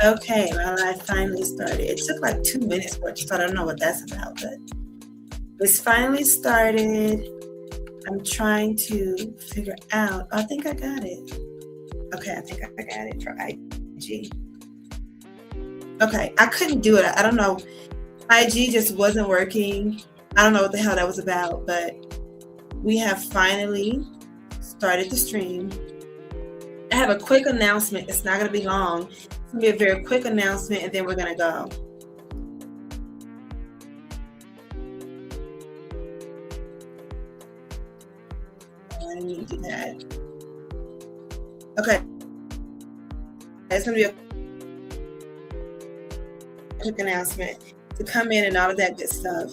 Okay, well, I finally started. It took like 2 minutes for it to start. I don't know what that's about, but it's finally started. I'm trying to figure out. I think I got it. Okay, I think I got it for IG. Okay, I couldn't do it. I don't know. IG just wasn't working. I don't know what the hell that was about, but we have finally started the stream. I have a quick announcement. It's not going to be long. It's going to be a very quick announcement, and then we're going to go. I need to do that. Okay. It's going to be a quick announcement to come in and all of that good stuff.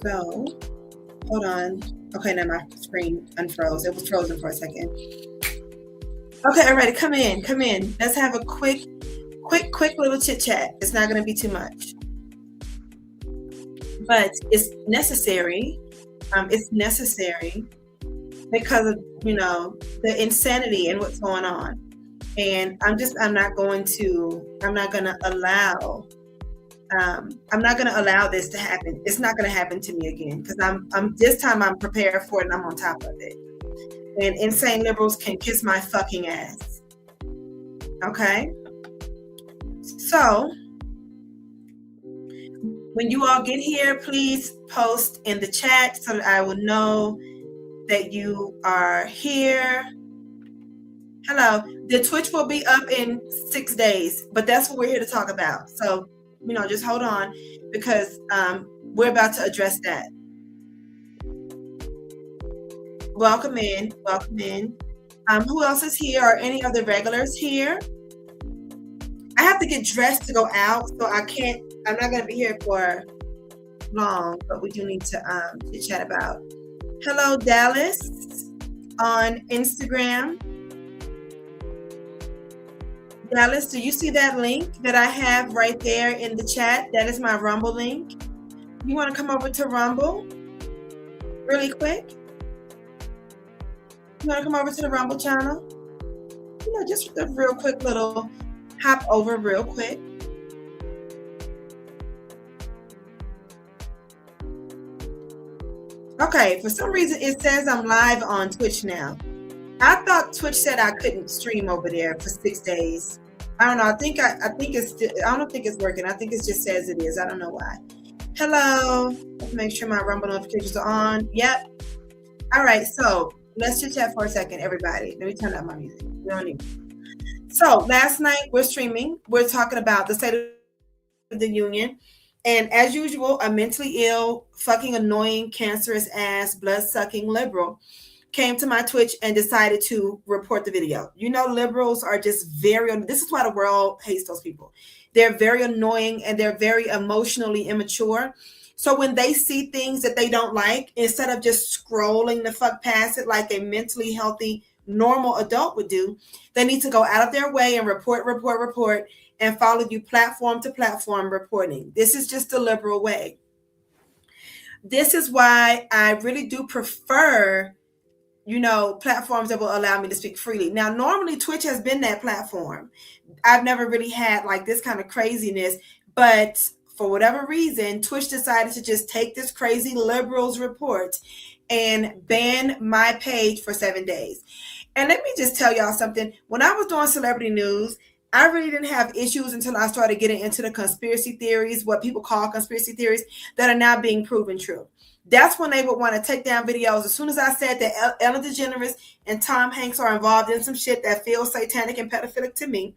So, hold on. Okay, now my screen unfroze. It was frozen for a second. Okay, alrighty, come in. Let's have a quick little chit chat. It's not going to be too much, but it's necessary. It's necessary because of the insanity and what's going on, and I'm not going to allow. I'm not going to allow this to happen. It's not going to happen to me again because I'm this time I'm prepared for it and I'm on top of it. And insane liberals can kiss my fucking ass. Okay? So, when you all get here, please post in the chat so that I will know that you are here. Hello. The Twitch will be up in 6 days, but that's what we're here to talk about. So, just hold on because we're about to address that. Welcome in. Who else is here? Are any of the regulars here? I have to get dressed to go out, so I'm not going to be here for long, but we do need to chat about. Hello, Dallas on Instagram. Dallas, do you see that link that I have right there in the chat? That is my Rumble link. You want to come over to Rumble really quick? You want to come over to the Rumble channel? Just a real quick little hop over real quick. Okay, for some reason it says I'm live on Twitch now. I thought Twitch said I couldn't stream over there for 6 days. I don't know. I don't think it's working. I think it just says it is. I don't know why. Hello. Let's make sure my Rumble notifications are on. Yep. All right. So let's just chat for a second, everybody. Let me turn up my music. We don't need it. So last night we're streaming. We're talking about the State of the Union. And as usual, a mentally ill, fucking annoying, cancerous ass, blood-sucking liberal came to my Twitch and decided to report the video. Liberals are just this is why the world hates those people. They're very annoying and they're very emotionally immature. So when they see things that they don't like, instead of just scrolling the fuck past it like a mentally healthy, normal adult would do, they need to go out of their way and report, and follow you platform to platform reporting. This is just the liberal way. This is why I really do prefer platforms that will allow me to speak freely. Now, normally Twitch has been that platform. I've never really had like this kind of craziness, but for whatever reason, Twitch decided to just take this crazy liberals report and ban my page for 7 days. And let me just tell y'all something. When I was doing celebrity news, I really didn't have issues until I started getting into the conspiracy theories, what people call conspiracy theories, that are now being proven true. That's when they would want to take down videos. As soon as I said that Ellen DeGeneres and Tom Hanks are involved in some shit that feels satanic and pedophilic to me,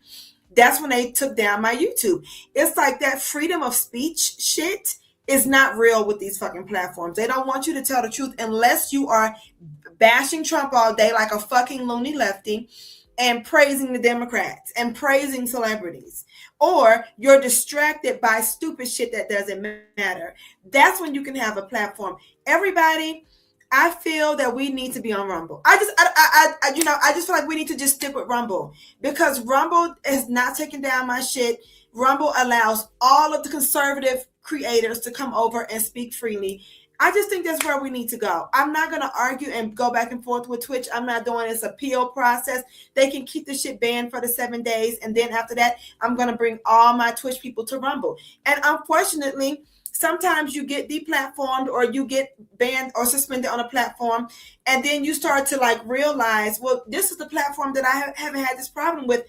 that's when they took down my YouTube. It's like that freedom of speech shit is not real with these fucking platforms. They don't want you to tell the truth unless you are bashing Trump all day like a fucking loony lefty and praising the Democrats and praising celebrities. Or you're distracted by stupid shit that doesn't matter. That's when you can have a platform. Everybody, I feel that we need to be on Rumble. I just feel like we need to just stick with Rumble because Rumble is not taking down my shit. Rumble allows all of the conservative creators to come over and speak freely. I just think that's where we need to go. I'm not going to argue and go back and forth with Twitch. I'm not doing this appeal process. They can keep the shit banned for the 7 days. And then after that, I'm going to bring all my Twitch people to Rumble. And unfortunately, sometimes you get deplatformed or you get banned or suspended on a platform. And then you start to like realize, well, this is the platform that I haven't had this problem with.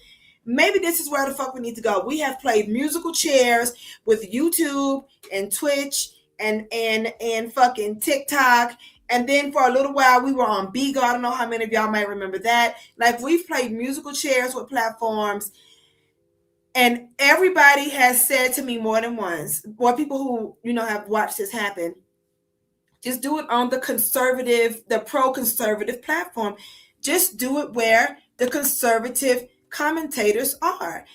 Maybe this is where the fuck we need to go. We have played musical chairs with YouTube and Twitch and fucking TikTok. And then for a little while we were on Bigo. I don't know how many of y'all might remember that. Like we've played musical chairs with platforms. And everybody has said to me more than once, or people who, you know, have watched this happen, just do it on the conservative, the pro-conservative platform. Just do it where the conservative commentators are.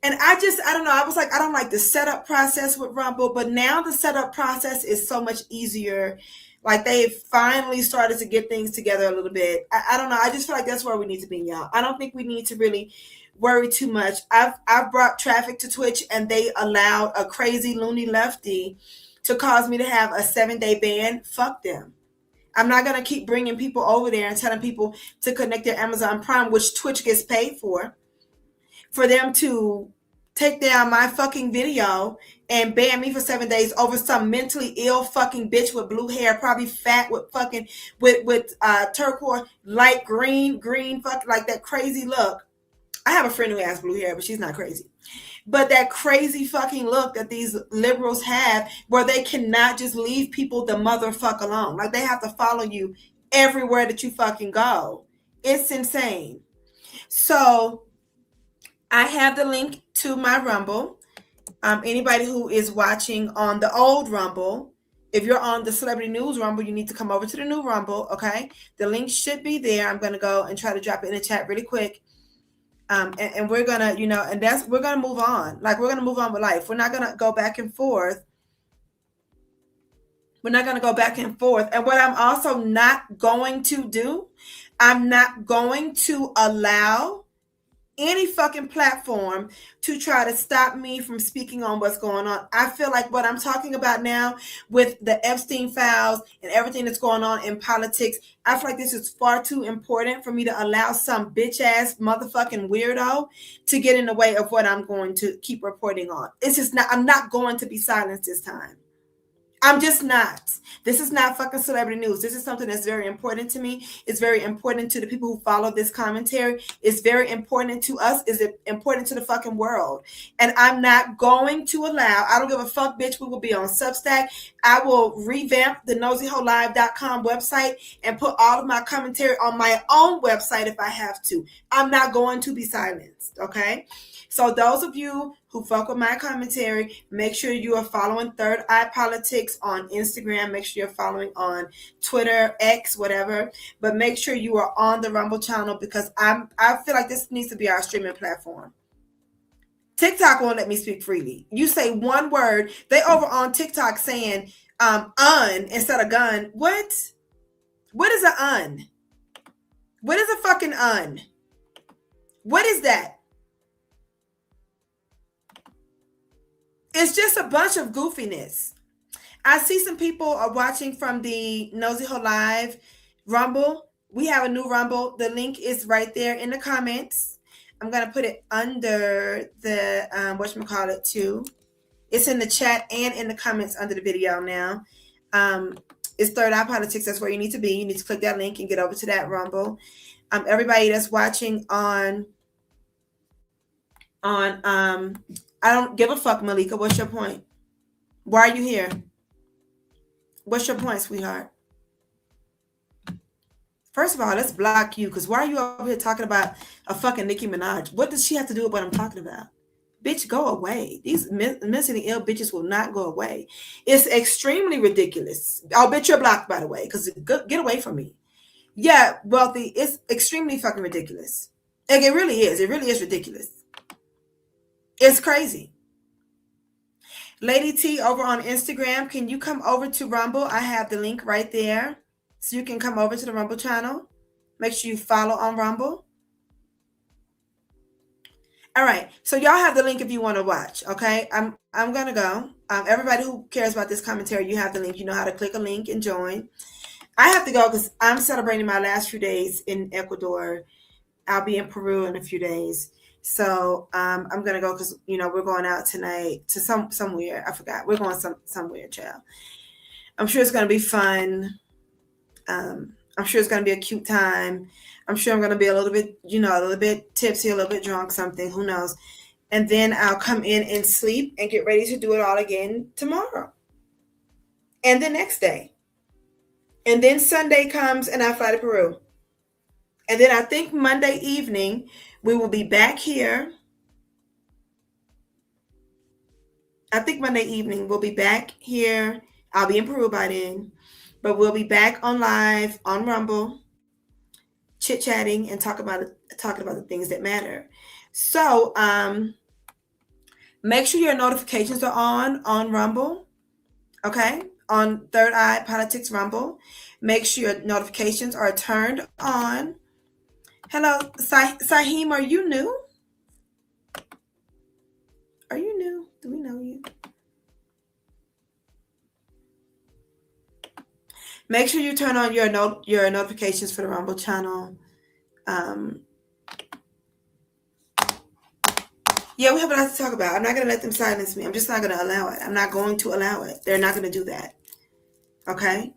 And I don't know. I was like, I don't like the setup process with Rumble, but now the setup process is so much easier. Like they finally started to get things together a little bit. I don't know. I just feel like that's where we need to be, y'all. I don't think we need to really worry too much. I've brought traffic to Twitch and they allowed a crazy loony lefty to cause me to have a 7-day ban. Fuck them. I'm not going to keep bringing people over there and telling people to connect their Amazon Prime, which Twitch gets paid for them to take down my fucking video and ban me for 7 days over some mentally ill fucking bitch with blue hair, probably fat with fucking with turquoise, light green fucking like that crazy look. I have a friend who has blue hair, but she's not crazy. But that crazy fucking look that these liberals have where they cannot just leave people the motherfuck alone. Like they have to follow you everywhere that you fucking go. It's insane. So I have the link to my Rumble. Anybody who is watching on the old Rumble, if you're on the Celebrity News Rumble, you need to come over to the new Rumble, okay? The link should be there. I'm going to go and try to drop it in the chat really quick. And we're going to, you know, and we're going to move on. Like, we're going to move on with life. We're not going to go back and forth. We're not going to go back and forth. And what I'm also not going to do, I'm not going to allow any fucking platform to try to stop me from speaking on what's going on. I feel like what I'm talking about now with the Epstein files and everything that's going on in politics, I feel like this is far too important for me to allow some bitch ass motherfucking weirdo to get in the way of what I'm going to keep reporting on. It's just not, I'm not going to be silenced this time. I'm just not. This is not fucking celebrity news. This is something that's very important to me. It's very important to the people who follow this commentary. It's very important to us. It's important to the fucking world. And I'm not going to allow, I don't give a fuck, bitch. We will be on Substack. I will revamp the NosyHoLive.com website and put all of my commentary on my own website if I have to. I'm not going to be silenced, okay? So those of you who fuck with my commentary, make sure you are following Third Eye Politics on Instagram. Make sure you're following on Twitter, X, whatever. But make sure you are on the Rumble channel because I feel like this needs to be our streaming platform. TikTok won't let me speak freely. You say one word, they over on TikTok saying un instead of gun. What? What is an un? What is a fucking un? What is that? It's just a bunch of goofiness. I see some people are watching from the Nosy Ho Live Rumble. We have a new Rumble. The link is right there in the comments. I'm going to put it under the, whatchamacallit too. It's in the chat and in the comments under the video now. It's Third Eye Politics. That's where you need to be. You need to click that link and get over to that Rumble. Everybody that's watching on I don't give a fuck, Malika. What's your point? Why are you here? What's your point, sweetheart? First of all, let's block you, because why are you over here talking about a fucking Nicki Minaj? What does she have to do with what I'm talking about? Bitch, go away. These mentally ill bitches will not go away. It's extremely ridiculous. Oh, bitch, you're blocked, by the way, because get away from me. Yeah, Wealthy, it's extremely fucking ridiculous. Like, it really is. It really is ridiculous. It's crazy. Lady T over on Instagram, can you come over to Rumble? I have the link right there. So you can come over to the Rumble channel. Make sure you follow on Rumble. All right. So y'all have the link if you want to watch. Okay. I'm gonna go. Everybody who cares about this commentary, you have the link. You know how to click a link and join. I have to go because I'm celebrating my last few days in Ecuador. I'll be in Peru in a few days. So I'm gonna go because we're going out tonight to somewhere. I forgot. We're going somewhere, child. I'm sure it's gonna be fun. I'm sure it's gonna be a cute time. I'm sure I'm gonna be a little bit tipsy, a little bit drunk, something. Who knows? And then I'll come in and sleep and get ready to do it all again tomorrow and the next day. And then Sunday comes and I fly to Peru. And then I think Monday evening we will be back here. I think Monday evening we'll be back here. I'll be in Peru by then, but we'll be back on live on Rumble, chit-chatting and talking about the things that matter. So make sure your notifications are on Rumble, okay? On Third Eye Politics Rumble. Make sure your notifications are turned on. Hello, Sahim, are you new? Are you new? Do we know you? Make sure you turn on your notifications for the Rumble channel. Yeah, we have a lot to talk about. I'm not going to let them silence me. I'm just not going to allow it. I'm not going to allow it. They're not going to do that. Okay?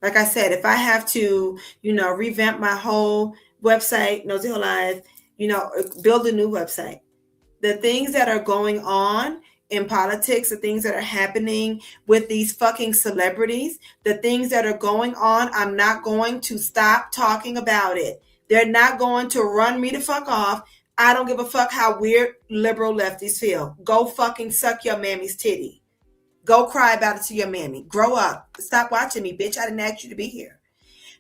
Like I said, if I have to, revamp my whole website, Nosy Hill Live, build a new website. The things that are going on in politics, the things that are happening with these fucking celebrities, the things that are going on, I'm not going to stop talking about it. They're not going to run me the fuck off. I don't give a fuck how weird liberal lefties feel. Go fucking suck your mammy's titty. Go cry about it to your mammy. Grow up. Stop watching me, bitch. I didn't ask you to be here.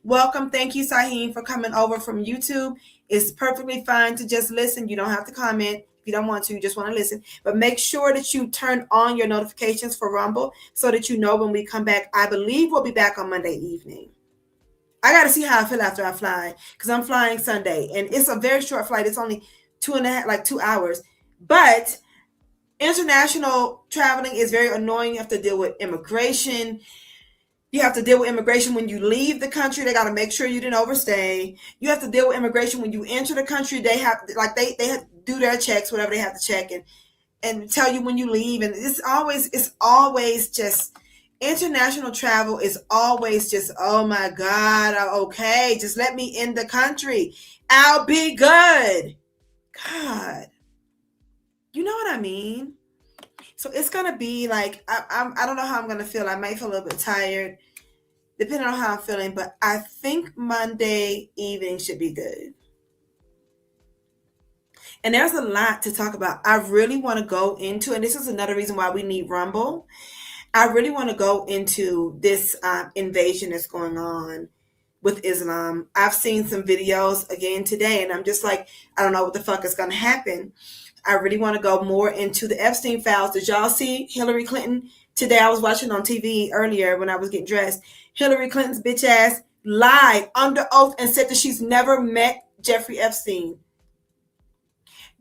Welcome. Thank you, Sahim, for coming over from YouTube. It's perfectly fine to just listen. You don't have to comment. If you don't want to, you just want to listen. But make sure that you turn on your notifications for Rumble so that you know when we come back. I believe we'll be back on Monday evening. I got to see how I feel after I fly because I'm flying Sunday. And it's a very short flight. It's only 2 hours. But international traveling is very annoying. You have to deal with immigration. You have to deal with immigration when you leave the country. They got to make sure you didn't overstay. You have to deal with immigration when you enter the country. They have they have to do their checks, whatever they have to check, and tell you when you leave. And it's always just international travel is always just, oh my God, okay, just let me in the country. I'll be good. God, you know what I mean? So it's gonna be like I don't know how I'm gonna feel. I might feel a little bit tired, depending on how I'm feeling. But I think Monday evening should be good. And there's a lot to talk about. I really want to go into, and this is another reason why we need Rumble. I really want to go into this invasion that's going on with Islam. I've seen some videos again today, and I'm just like, I don't know what the fuck is going to happen. I really want to go more into the Epstein files. Did y'all see Hillary Clinton today? I was watching on TV earlier when I was getting dressed. Hillary Clinton's bitch ass lied under oath and said that she's never met Jeffrey Epstein.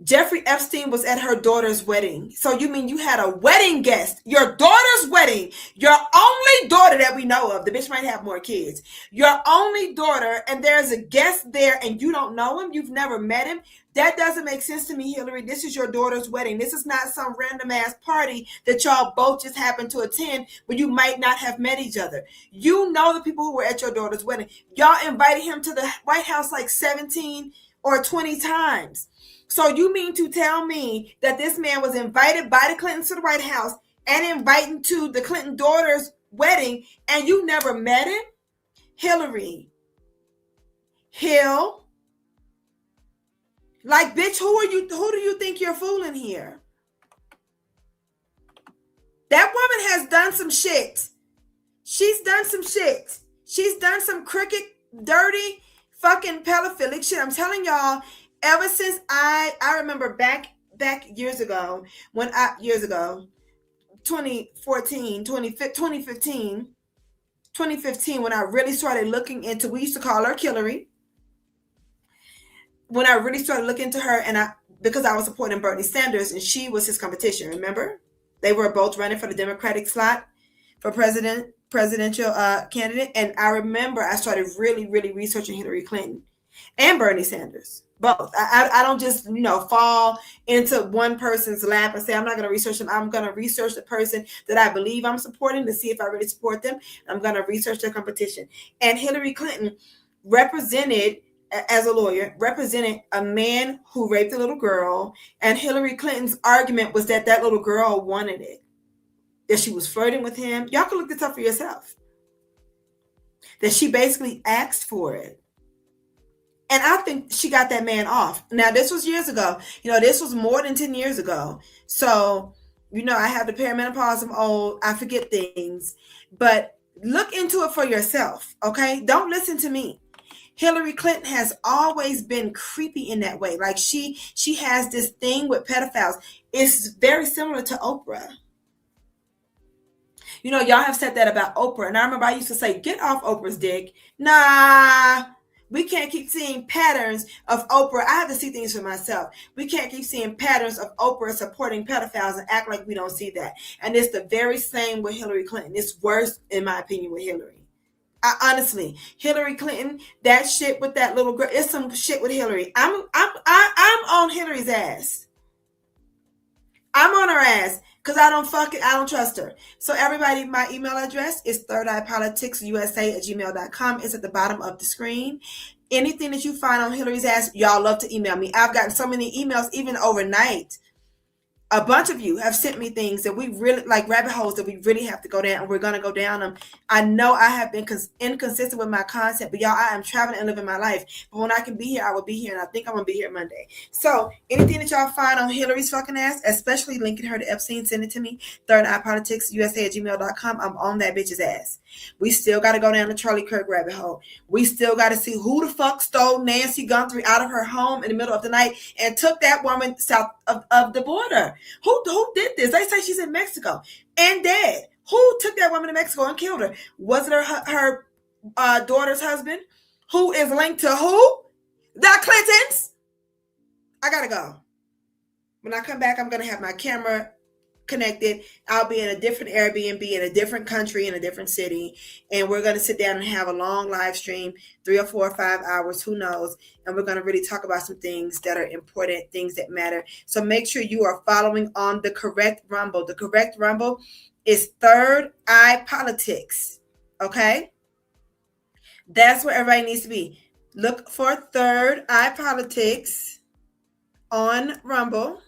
Jeffrey Epstein was at her daughter's wedding. So you mean you had a wedding guest, your daughter's wedding, your only daughter that we know of. The bitch might have more kids. Your only daughter, and there's a guest there and you don't know him. You've never met him. That doesn't make sense to me, Hillary. This is your daughter's wedding. This is not some random ass party that y'all both just happened to attend where you might not have met each other. You know the people who were at your daughter's wedding. Y'all invited him to the White House like 17 or 20 times. So you mean to tell me that this man was invited by the Clintons to the White House and invited to the Clinton daughter's wedding and you never met him? Hillary. Hill. Like, bitch, who do you think you're fooling here? That woman has done some shit. She's done some shit. She's done some crooked, dirty, fucking pedophilic shit. I'm telling y'all, ever since I remember back years ago, 2014, 2015, when I really started looking into, we used to call her Hillary. When I really started looking into her, and because I was supporting Bernie Sanders and she was his competition. Remember, they were both running for the Democratic slot for presidential candidate. And I remember I started really, really researching Hillary Clinton and Bernie Sanders. Both. I don't just, fall into one person's lap and say, I'm not going to research them. I'm going to research the person that I believe I'm supporting to see if I really support them. I'm going to research their competition. And Hillary Clinton represented, as a lawyer, represented a man who raped a little girl. And Hillary Clinton's argument was that that little girl wanted it, that she was flirting with him. Y'all can look this up for yourself. That she basically asked for it. And I think she got that man off. Now, this was years ago. This was more than 10 years ago. So, I have the perimenopause. I'm old. I forget things. But look into it for yourself, okay? Don't listen to me. Hillary Clinton has always been creepy in that way. Like she has this thing with pedophiles. It's very similar to Oprah. Y'all have said that about Oprah. And I remember I used to say, get off Oprah's dick. Nah. We can't keep seeing patterns of Oprah. I have to see things for myself. We can't keep seeing patterns of Oprah supporting pedophiles and act like we don't see that. And it's the very same with Hillary Clinton. It's worse, in my opinion, with Hillary. Honestly, Hillary Clinton, that shit with that little girl, it's some shit with Hillary. I'm on Hillary's ass. I'm on her ass. Because I don't trust her. So everybody, my email address is thirdeyepoliticsusa@gmail.com. It's at the bottom of the screen. Anything that you find on Hillary's ass, y'all love to email me. I've gotten so many emails, even overnight. A bunch of you have sent me things that we really, like rabbit holes that we really have to go down, and we're going to go down them. I know I have been inconsistent with my content, but y'all, I am traveling and living my life. But when I can be here, I will be here, and I think I'm going to be here Monday. So anything that y'all find on Hillary's fucking ass, especially linking her to Epstein, send it to me, thirdeyepoliticsusa@gmail.com. I'm on that bitch's ass. We still got to go down the Charlie Kirk rabbit hole. We still got to see who the fuck stole Nancy Guthrie out of her home in the middle of the night and took that woman south of the border. Who did this? They say she's in Mexico and dead. Who took that woman to Mexico and killed her? Was it her daughter's husband, who is linked to who? The Clintons. I gotta go. When I come back, I'm gonna have my camera connected. I'll be in a different Airbnb in a different country, in a different city, and we're going to sit down and have a long live stream, 3 or 4 or 5 hours, who knows, and we're going to really talk about some things that are important, things that matter. So make sure you are following on the correct Rumble. The correct Rumble is Third Eye Politics. Okay, that's where everybody needs to be. Look for Third Eye Politics on Rumble.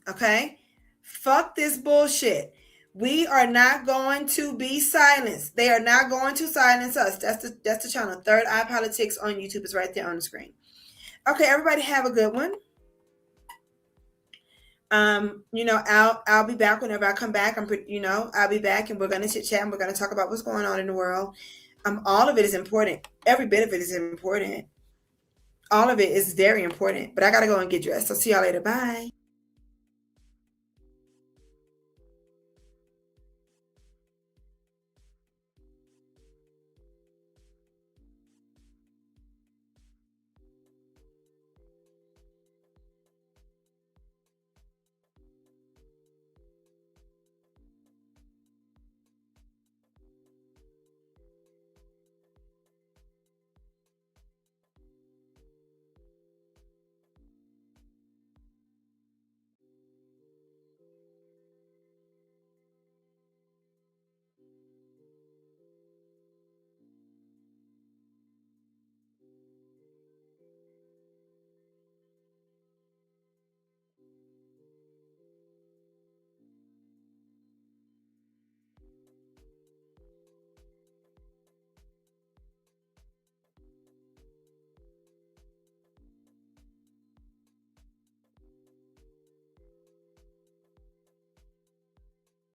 Okay, fuck this bullshit. We are not going to be silenced. They are not going to silence us. That's the channel. Third Eye Politics on YouTube is right there on the screen. Okay, everybody have a good one. I'll be back whenever I come back. I'll be back and we're gonna chit chat and we're gonna talk about what's going on in the world. All of it is important. Every bit of it is important. All of it is very important. But I gotta go and get dressed. So see y'all later. Bye.